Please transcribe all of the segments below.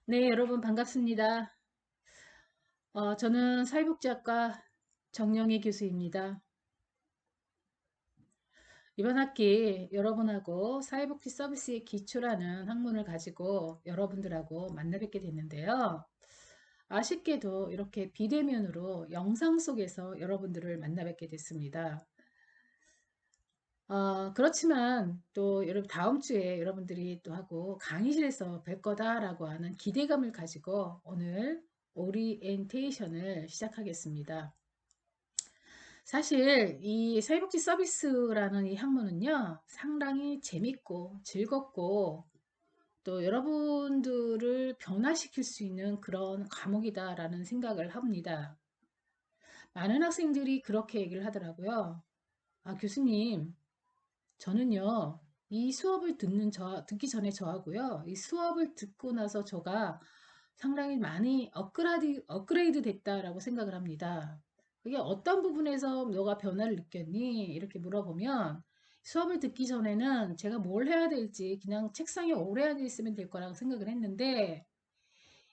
네, 여러분 반갑습니다. 저는 사회복지학과 정영희 교수입니다. 이번 학기 여러분하고 사회복지 서비스의 기초라는 학문을 가지고 여러분들하고 만나 뵙게 됐는데요. 아쉽게도 이렇게 비대면으로 영상 속에서 여러분들을 만나 뵙게 됐습니다. 그렇지만 또 여러분 다음 주에 여러분들이 또 하고 강의실에서 뵐 거다라고 하는 기대감을 가지고 오늘 오리엔테이션을 시작하겠습니다. 사실 이 사회복지 서비스라는 이 학문은요, 상당히 재밌고 즐겁고 또 여러분들을 변화시킬 수 있는 그런 과목이다라는 생각을 합니다. 많은 학생들이 그렇게 얘기를 하더라고요. 교수님, 저는요, 이 수업을 듣기 전에 저하고요, 이 수업을 듣고 나서 저가 상당히 많이 업그레이드 됐다라고 생각을 합니다. 그게 어떤 부분에서 너가 변화를 느꼈니? 이렇게 물어보면 수업을 듣기 전에는 제가 뭘 해야 될지 그냥 책상에 오래 앉아 있으면 될 거라고 생각을 했는데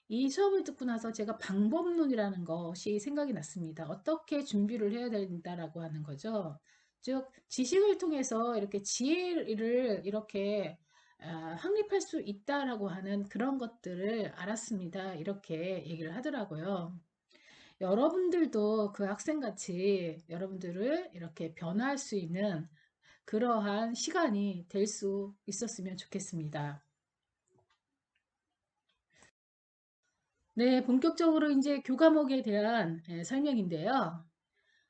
이 수업을 듣고 나서 제가 방법론이라는 것이 생각이 났습니다. 어떻게 준비를 해야 된다라고 하는 거죠. 즉, 지식을 통해서 이렇게 지혜를 이렇게 확립할 수 있다라고 하는 그런 것들을 알았습니다. 이렇게 얘기를 하더라고요. 여러분들도 그 학생같이 여러분들을 이렇게 변화할 수 있는 그러한 시간이 될 수 있었으면 좋겠습니다. 네, 본격적으로 이제 교과목에 대한 설명인데요.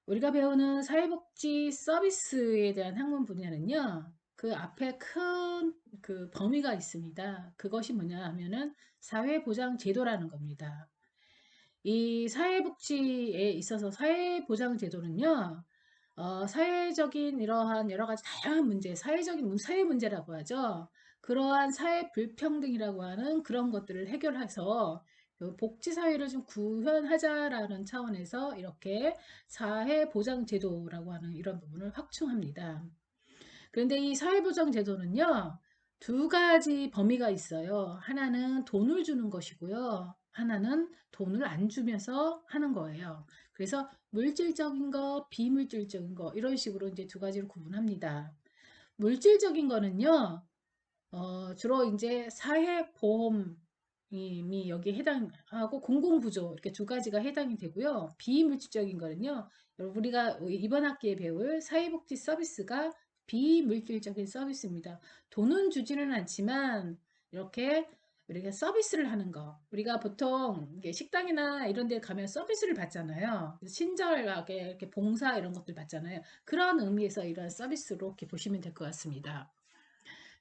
우리가 배우는 사회복지 서비스에 대한 학문 분야는요, 그 앞에 큰 그 범위가 있습니다. 그것이 뭐냐 하면은 사회보장제도라는 겁니다. 이 사회복지에 있어서 사회보장제도는요, 사회적인 이러한 여러 가지 다양한 문제, 사회 문제라고 하죠. 그러한 사회 불평등이라고 하는 그런 것들을 해결해서 그 복지사회를 좀 구현하자라는 차원에서 이렇게 사회보장제도라고 하는 이런 부분을 확충합니다. 그런데 이 사회보장제도는요, 두 가지 범위가 있어요. 하나는 돈을 주는 것이고요. 하나는 돈을 안 주면서 하는 거예요. 그래서 물질적인 거, 비물질적인 거, 이런 식으로 이제 두 가지로 구분합니다. 물질적인 거는요, 주로 이제 사회보험이 여기에 해당하고 공공부조 이렇게 두 가지가 해당이 되고요. 비물질적인 거는요. 우리가 이번 학기에 배울 사회복지 서비스가 비물질적인 서비스입니다. 돈은 주지는 않지만 이렇게 우리가 서비스를 하는 거. 우리가 보통 이게 식당이나 이런 데 가면 서비스를 받잖아요. 친절하게 이렇게 봉사 이런 것들 받잖아요. 그런 의미에서 이런 서비스로 이렇게 보시면 될 것 같습니다.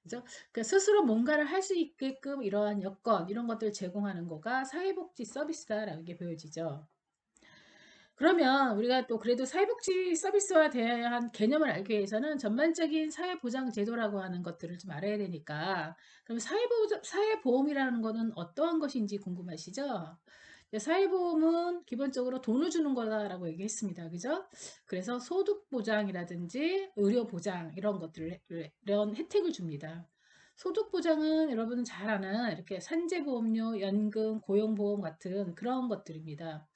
그죠? 그 스스로 뭔가를 할 수 있게끔 이러한 여건, 이런 것들을 제공하는 거가 사회복지 서비스다라는 게 보여지죠. 그러면 우리가 또 그래도 사회복지 서비스와 대한 개념을 알기 위해서는 전반적인 사회보장제도라고 하는 것들을 좀 알아야 되니까, 그럼 사회보험이라는 거는 어떠한 것인지 궁금하시죠? 사회보험은 기본적으로 돈을 주는 거다라고 얘기했습니다. 그죠? 그래서 소득보장이라든지 의료보장 이런 것들을, 이런 혜택을 줍니다. 소득보장은 여러분은 잘 아는 이렇게 산재보험료, 연금, 고용보험 같은 그런 것들입니다.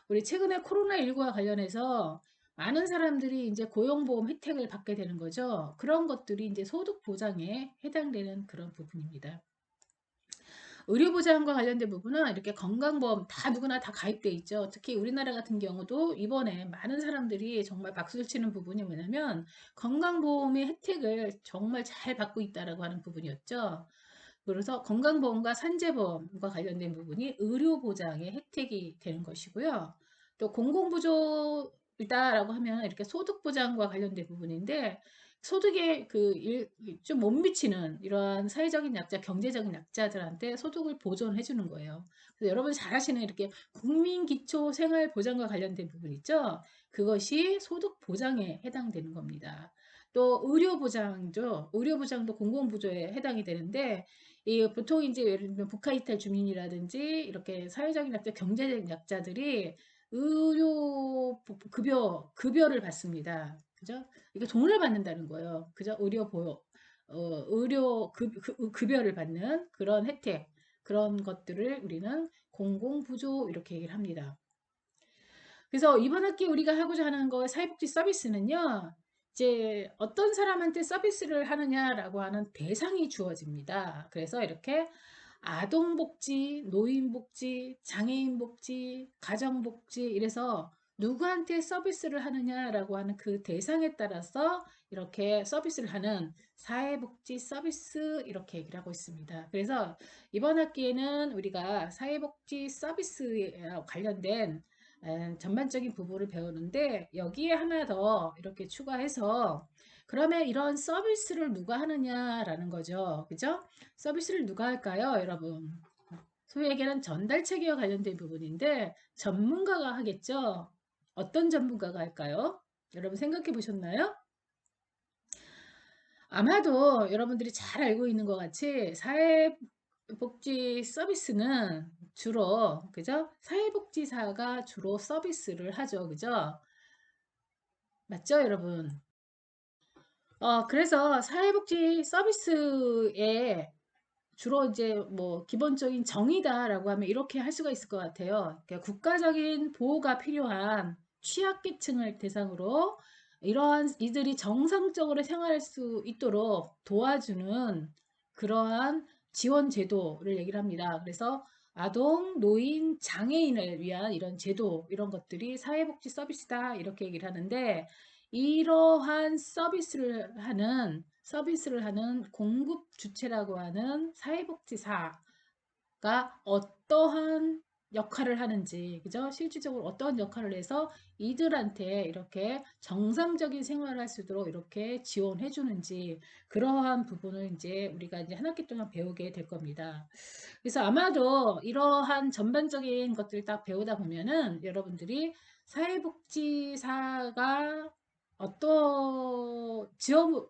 우리 최근에 코로나19와 관련해서 많은 사람들이 이제 고용보험 혜택을 받게 되는 거죠. 그런 것들이 이제 소득보장에 해당되는 그런 부분입니다. 의료보장과 관련된 부분은 이렇게 건강보험 다 누구나 다 가입돼 있죠. 특히 우리나라 같은 경우도 이번에 많은 사람들이 정말 박수를 치는 부분이 뭐냐면 건강보험의 혜택을 정말 잘 받고 있다라고 하는 부분이었죠. 그래서 건강보험과 산재보험과 관련된 부분이 의료보장의 혜택이 되는 것이고요. 또 공공부조이다라고 하면 이렇게 소득보장과 관련된 부분인데 소득에 좀 못 미치는 이러한 사회적인 약자, 경제적인 약자들한테 소득을 보존해 주는 거예요. 그래서 여러분이 잘 아시는 이렇게 국민기초생활보장과 관련된 부분 있죠? 그것이 소득보장에 해당되는 겁니다. 또 의료보장도 공공부조에 해당이 되는데 이 보통 이제 예를 들면 북한이탈 주민이라든지 이렇게 사회적인 약자, 경제적 약자들이 급여를 받습니다. 그죠? 이게 돈을 받는다는 거예요. 그죠? 의료 급여를 받는 그런 혜택. 그런 것들을 우리는 공공부조 이렇게 얘기를 합니다. 그래서 이번 학기 우리가 하고자 하는 거 사회복지 서비스는요. 이제 어떤 사람한테 서비스를 하느냐라고 하는 대상이 주어집니다. 그래서 이렇게 아동복지, 노인복지, 장애인복지, 가정복지 이래서 누구한테 서비스를 하느냐라고 하는 그 대상에 따라서 이렇게 서비스를 하는 사회복지 서비스 이렇게 얘기를 하고 있습니다. 그래서 이번 학기에는 우리가 사회복지 서비스에 관련된 전반적인 부분을 배우는데 여기에 하나 더 이렇게 추가해서 그러면 이런 서비스를 누가 하느냐라는 거죠. 그죠? 서비스를 누가 할까요, 여러분? 소위 얘기하는 전달 체계와 관련된 부분인데 전문가가 하겠죠. 어떤 전문가가 할까요? 여러분 생각해 보셨나요? 아마도 여러분들이 잘 알고 있는 것 같이 사회복지 서비스는 주로 그죠? 사회복지사가 주로 서비스를 하죠. 그죠? 맞죠, 여러분? 그래서 사회복지 서비스에 주로 이제 뭐 기본적인 정의다라고 하면 이렇게 할 수가 있을 것 같아요. 그러니까 국가적인 보호가 필요한 취약계층을 대상으로 이러한 이들이 정상적으로 생활할 수 있도록 도와주는 그러한 지원 제도를 얘기를 합니다. 그래서 아동, 노인, 장애인을 위한 이런 제도, 이런 것들이 사회복지 서비스다 이렇게 얘기를 하는데 이러한 서비스를 하는 공급 주체라고 하는 사회복지사가 어떠한 역할을 하는지, 그죠? 실질적으로 어떠한 역할을 해서 이들한테 이렇게 정상적인 생활을 할 수 있도록 이렇게 지원해 주는지, 그러한 부분을 이제 우리가 이제 한 학기 동안 배우게 될 겁니다. 그래서 아마도 이러한 전반적인 것들을 딱 배우다 보면은 여러분들이 사회복지사가 어떤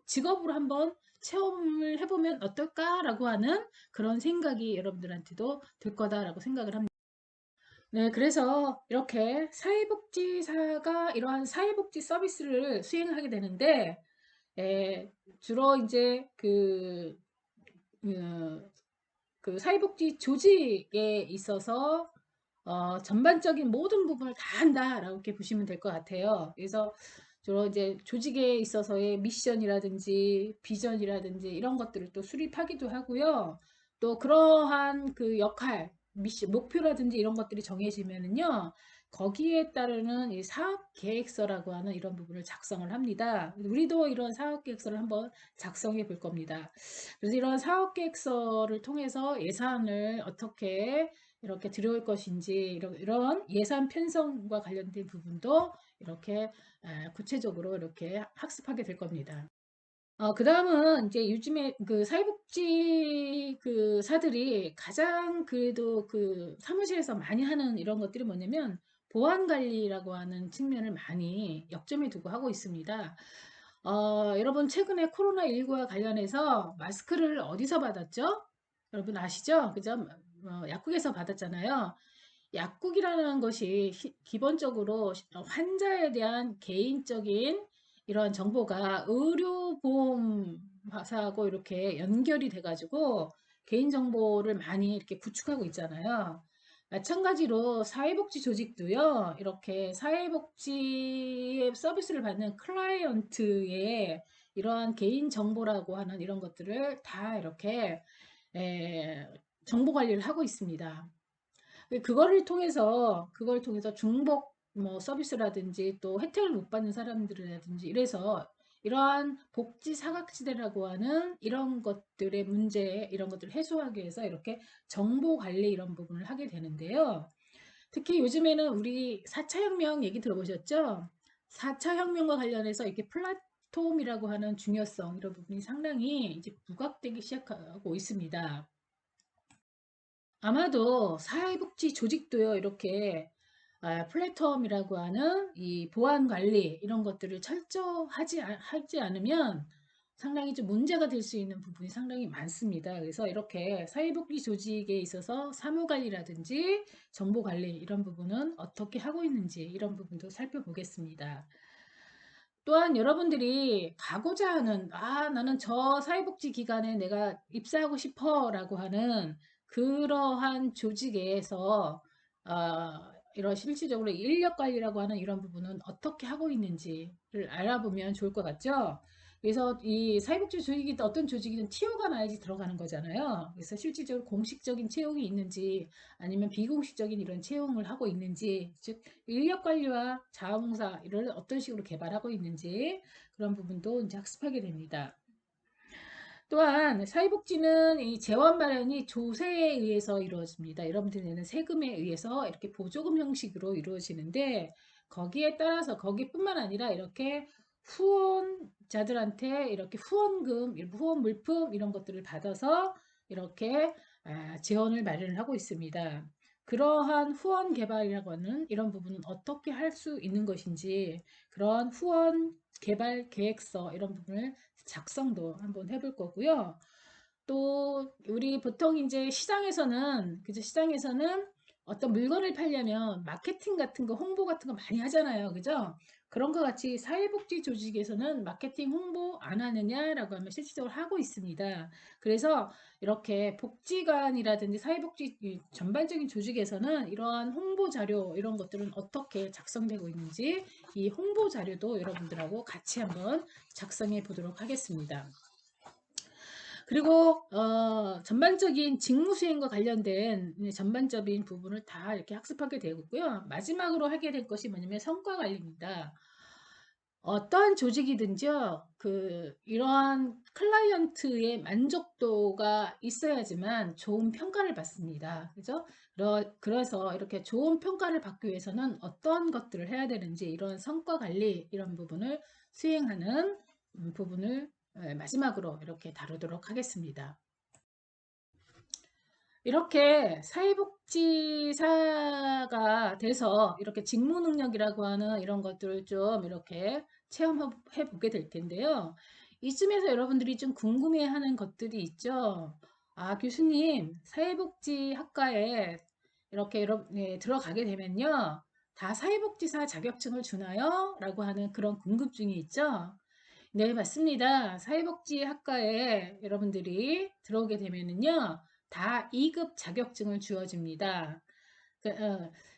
직업으로 한번 체험을 해보면 어떨까라고 하는 그런 생각이 여러분들한테도 들 거다라고 생각을 합니다. 네, 그래서 이렇게 사회복지사가 이러한 사회복지 서비스를 수행하게 되는데, 주로 이제 그, 그 사회복지 조직에 있어서 전반적인 모든 부분을 다 한다라고 이렇게 보시면 될 것 같아요. 그래서 주로 이제 조직에 있어서의 미션이라든지 비전이라든지 이런 것들을 또 수립하기도 하고요. 또 그러한 그 역할, 미션, 목표라든지 이런 것들이 정해지면은요. 거기에 따르는 이 사업 계획서라고 하는 이런 부분을 작성을 합니다. 우리도 이런 사업 계획서를 한번 작성해 볼 겁니다. 그래서 이런 사업 계획서를 통해서 예산을 어떻게 이렇게 들여올 것인지 이런 예산 편성과 관련된 부분도 이렇게 구체적으로 이렇게 학습하게 될 겁니다. 그다음은 이제 요즘에 그 사회복지 그 사들이 가장 그래도 그 사무실에서 많이 하는 이런 것들이 뭐냐면 보안 관리라고 하는 측면을 많이 역점에 두고 하고 있습니다. 여러분 최근에 코로나19와 관련해서 마스크를 어디서 받았죠? 여러분 아시죠? 그죠? 약국에서 받았잖아요. 약국이라는 것이 기본적으로 환자에 대한 개인적인 이런 정보가 의료보험사하고 이렇게 연결이 돼가지고 개인정보를 많이 이렇게 구축하고 있잖아요. 마찬가지로 사회복지 조직도요, 이렇게 사회복지 서비스를 받는 클라이언트의 이러한 개인정보라고 하는 이런 것들을 다 이렇게 에, 정보 관리를 하고 있습니다. 그걸 통해서 중복 뭐 서비스라든지 또 혜택을 못 받는 사람들이라든지 이래서 이러한 복지 사각지대라고 하는 이런 것들의 문제, 이런 것들을 해소하기 위해서 이렇게 정보 관리 이런 부분을 하게 되는데요. 특히 요즘에는 우리 4차 혁명 얘기 들어보셨죠? 4차 혁명과 관련해서 이렇게 플랫폼이라고 하는 중요성 이런 부분이 상당히 이제 부각되기 시작하고 있습니다. 아마도 사회복지 조직도요, 이렇게 플랫폼이라고 하는 이 보안 관리 이런 것들을 하지 않으면 상당히 좀 문제가 될 수 있는 부분이 상당히 많습니다. 그래서 이렇게 사회복지 조직에 있어서 사무 관리라든지 정보 관리 이런 부분은 어떻게 하고 있는지 이런 부분도 살펴보겠습니다. 또한 여러분들이 가고자 하는, 나는 저 사회복지 기관에 내가 입사하고 싶어 라고 하는 그러한 조직에서 이런 실질적으로 인력 관리라고 하는 이런 부분은 어떻게 하고 있는지를 알아보면 좋을 것 같죠? 그래서 이 사회복지 조직이 어떤 조직이든 TO가 나야지 들어가는 거잖아요. 그래서 실질적으로 공식적인 채용이 있는지 아니면 비공식적인 이런 채용을 하고 있는지, 즉 인력 관리와 자원봉사 이를 어떤 식으로 개발하고 있는지 그런 부분도 이제 학습하게 됩니다. 또한 사회복지는 이 재원 마련이 조세에 의해서 이루어집니다. 여러분들이 내는 세금에 의해서 이렇게 보조금 형식으로 이루어지는데 거기에 따라서 거기뿐만 아니라 이렇게 후원자들한테 이렇게 후원금, 후원 물품 이런 것들을 받아서 이렇게 재원을 마련을 하고 있습니다. 그러한 후원 개발이라고 하는 이런 부분은 어떻게 할 수 있는 것인지 그런 후원 개발 계획서 이런 부분을 작성도 한번 해볼 거고요. 또 우리 보통 이제 시장에서는 그죠? 시장에서는 어떤 물건을 팔려면 마케팅 같은 거, 홍보 같은 거 많이 하잖아요. 그죠? 그런 것 같이 사회복지 조직에서는 마케팅 홍보 안 하느냐라고 하면 실질적으로 하고 있습니다. 그래서 이렇게 복지관이라든지 사회복지 전반적인 조직에서는 이러한 홍보 자료 이런 것들은 어떻게 작성되고 있는지 이 홍보 자료도 여러분들하고 같이 한번 작성해 보도록 하겠습니다. 그리고 전반적인 직무 수행과 관련된 전반적인 부분을 다 이렇게 학습하게 되고요. 마지막으로 하게 될 것이 뭐냐면 성과 관리입니다. 어떠한 조직이든지요, 이러한 클라이언트의 만족도가 있어야지만 좋은 평가를 받습니다. 그죠? 그래서 이렇게 좋은 평가를 받기 위해서는 어떤 것들을 해야 되는지 이런 성과 관리, 이런 부분을 수행하는 부분을 마지막으로 이렇게 다루도록 하겠습니다. 이렇게 사회복지사가 돼서 이렇게 직무 능력이라고 하는 이런 것들을 좀 이렇게 체험해 보게 될 텐데요. 이쯤에서 여러분들이 좀 궁금해하는 것들이 있죠. 아, 교수님, 사회복지학과에 이렇게 들어가게 되면요. 다 사회복지사 자격증을 주나요? 라고 하는 그런 궁금증이 있죠. 네, 맞습니다. 사회복지학과에 여러분들이 들어오게 되면은요, 다 2급 자격증을 주어집니다.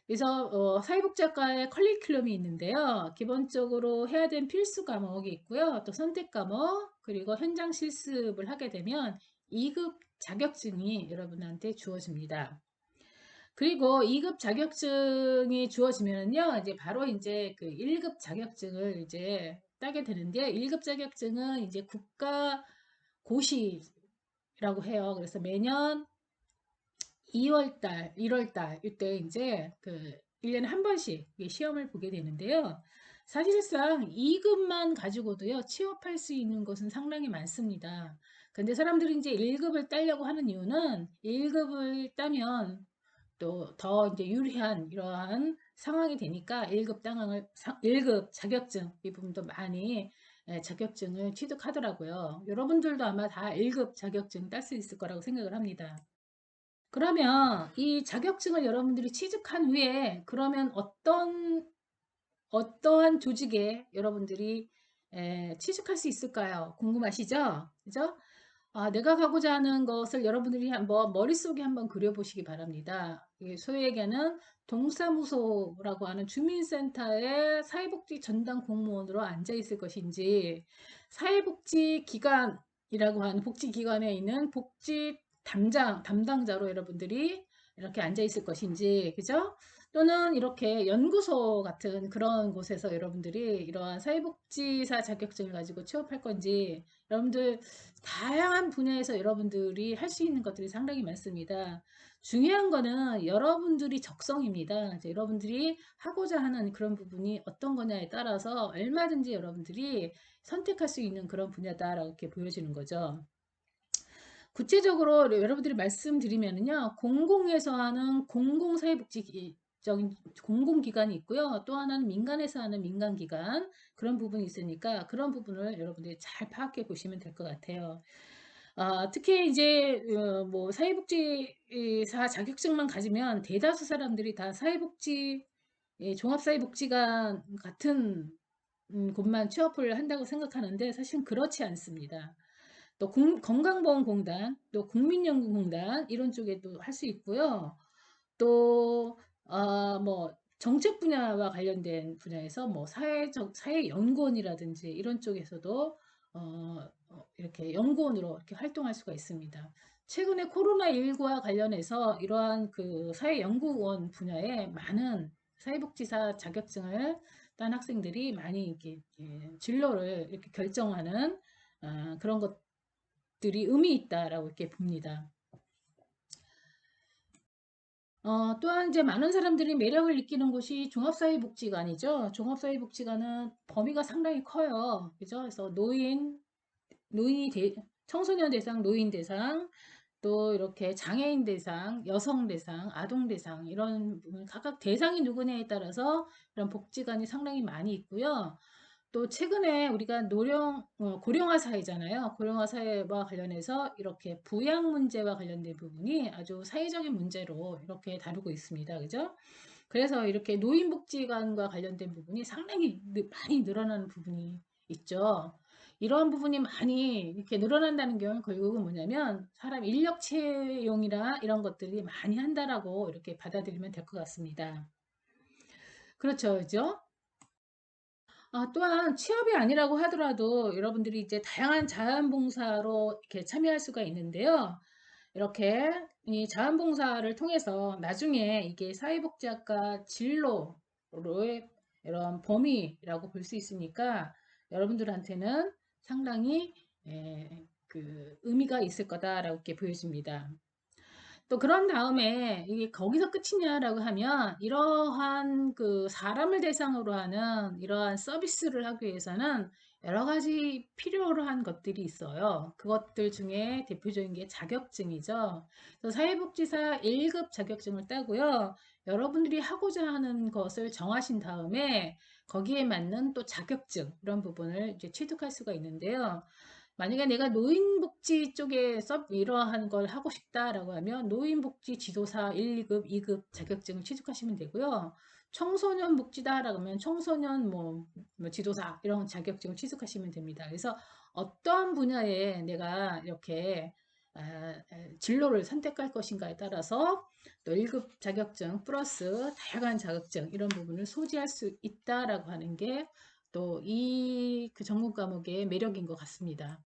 그래서 사회복지학과에 커리큘럼이 있는데요. 기본적으로 해야 된 필수 과목이 있고요. 또 선택 과목, 그리고 현장 실습을 하게 되면 2급 자격증이 여러분한테 주어집니다. 그리고 2급 자격증이 주어지면은요, 이제 바로 이제 그 1급 자격증을 이제 따게 되는데, 1급 자격증은 이제 국가 고시라고 해요. 그래서 매년 2월달, 1월달 이때 이제 1년에 한 번씩 시험을 보게 되는데요. 사실상 2급만 가지고도요, 취업할 수 있는 것은 상당히 많습니다. 근데 사람들이 이제 1급을 따려고 하는 이유는 1급을 따면 또 더 이제 유리한 이러한 상황이 되니까 1급 자격증 이 부분도 많이 자격증을 취득하더라고요. 여러분들도 아마 다 1급 자격증 딸 수 있을 거라고 생각을 합니다. 그러면 이 자격증을 여러분들이 취득한 후에 그러면 어떠한 조직에 여러분들이 취직할 수 있을까요? 궁금하시죠? 그죠? 내가 가고자 하는 것을 여러분들이 한번 머릿속에 한번 그려보시기 바랍니다. 이게 소위 얘기하는 동사무소라고 하는 주민센터의 사회복지 전담 공무원으로 앉아 있을 것인지, 사회복지기관이라고 하는 복지기관에 있는 담당자로 여러분들이 이렇게 앉아 있을 것인지, 그죠? 또는 이렇게 연구소 같은 그런 곳에서 여러분들이 이러한 사회복지사 자격증을 가지고 취업할 건지, 여러분들 다양한 분야에서 여러분들이 할 수 있는 것들이 상당히 많습니다. 중요한 거는 여러분들이 적성입니다. 이제 여러분들이 하고자 하는 그런 부분이 어떤 거냐에 따라서 얼마든지 여러분들이 선택할 수 있는 그런 분야다라고 이렇게 보여지는 거죠. 구체적으로 여러분들이 말씀드리면요, 공공에서 하는 공공사회복지적인 공공기관이 있고요. 또 하나는 민간에서 하는 민간기관 그런 부분이 있으니까 그런 부분을 여러분들이 잘 파악해 보시면 될 것 같아요. 특히 이제 뭐 사회복지사 자격증만 가지면 대다수 사람들이 다 종합사회복지관 같은 곳만 취업을 한다고 생각하는데 사실은 그렇지 않습니다. 또 건강보험공단, 또 국민연금공단 이런 쪽에도 할 수 있고요. 또 뭐 정책 분야와 관련된 분야에서 뭐 사회연구원이라든지 이런 쪽에서도 이렇게 연구원으로 이렇게 활동할 수가 있습니다. 최근에 코로나19와 관련해서 이러한 그 사회연구원 분야에 많은 사회복지사 자격증을 딴 학생들이 많이 이렇게 진로를 이렇게 결정하는 그런 것들이 의미 있다라고 이렇게 봅니다. 또한 이제 많은 사람들이 매력을 느끼는 곳이 종합사회복지관이죠. 종합사회복지관은 범위가 상당히 커요. 그죠? 그래서 노인이 청소년 대상, 노인 대상, 또 이렇게 장애인 대상, 여성 대상, 아동 대상 이런 부분 각각 대상이 누구냐에 따라서 이런 복지관이 상당히 많이 있고요. 또 최근에 우리가 고령화 사회잖아요. 고령화 사회와 관련해서 이렇게 부양 문제와 관련된 부분이 아주 사회적인 문제로 이렇게 다루고 있습니다. 그죠? 그래서 이렇게 노인복지관과 관련된 부분이 상당히 많이 늘어나는 부분이 있죠. 이러한 부분이 많이 이렇게 늘어난다는 경우는 결국은 뭐냐면 사람 인력 채용이나 이런 것들이 많이 한다라고 이렇게 받아들이면 될 것 같습니다. 그렇죠, 그죠? 또한 취업이 아니라고 하더라도 여러분들이 이제 다양한 자원봉사로 이렇게 참여할 수가 있는데요. 이렇게 이 자원봉사를 통해서 나중에 이게 사회복지학과 진로로의 이런 범위라고 볼 수 있으니까 여러분들한테는 상당히 그 의미가 있을 거다라고 이렇게 보여집니다. 또 그런 다음에 이게 거기서 끝이냐라고 하면 이러한 그 사람을 대상으로 하는 이러한 서비스를 하기 위해서는 여러 가지 필요로 한 것들이 있어요. 그것들 중에 대표적인 게 자격증이죠. 그래서 사회복지사 1급 자격증을 따고요. 여러분들이 하고자 하는 것을 정하신 다음에 거기에 맞는 또 자격증 이런 부분을 이제 취득할 수가 있는데요. 만약에 내가 노인복지 쪽에 이러한 걸 하고 싶다라고 하면 노인복지 지도사 1급, 2급 자격증을 취득하시면 되고요. 청소년 복지다라고 하면 청소년 뭐 지도사 이런 자격증을 취득하시면 됩니다. 그래서 어떠한 분야에 내가 이렇게 진로를 선택할 것인가에 따라서 또 1급 자격증 플러스 다양한 자격증 이런 부분을 소지할 수 있다라고 하는 게 또 이 그 전공 과목의 매력인 것 같습니다.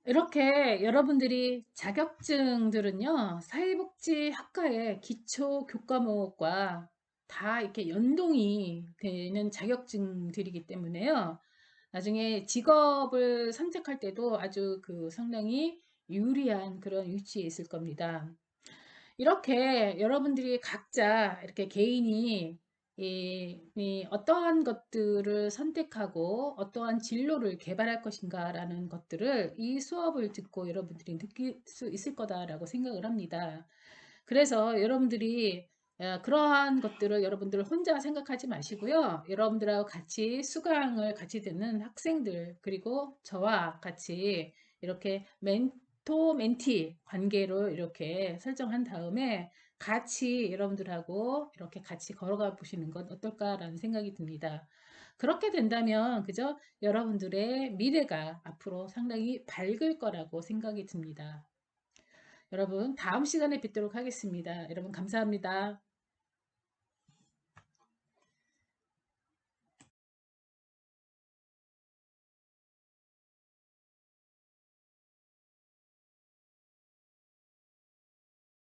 이렇게 여러분들이 자격증들은요, 사회복지학과의 기초 교과목과 다 이렇게 연동이 되는 자격증들이기 때문에요. 나중에 직업을 선택할 때도 아주 그 상당히 유리한 그런 위치에 있을 겁니다. 이렇게 여러분들이 각자 이렇게 개인이 이 어떠한 것들을 선택하고 어떠한 진로를 개발할 것인가라는 것들을 이 수업을 듣고 여러분들이 느낄 수 있을 거다라고 생각을 합니다. 그래서 여러분들이 그러한 것들을 여러분들 혼자 생각하지 마시고요. 여러분들하고 같이 수강을 같이 듣는 학생들 그리고 저와 같이 이렇게 멘토 멘티 관계로 이렇게 설정한 다음에 같이 여러분들하고 이렇게 같이 걸어가 보시는 건 어떨까라는 생각이 듭니다. 그렇게 된다면 그죠? 여러분들의 미래가 앞으로 상당히 밝을 거라고 생각이 듭니다. 여러분 다음 시간에 뵙도록 하겠습니다. 여러분 감사합니다.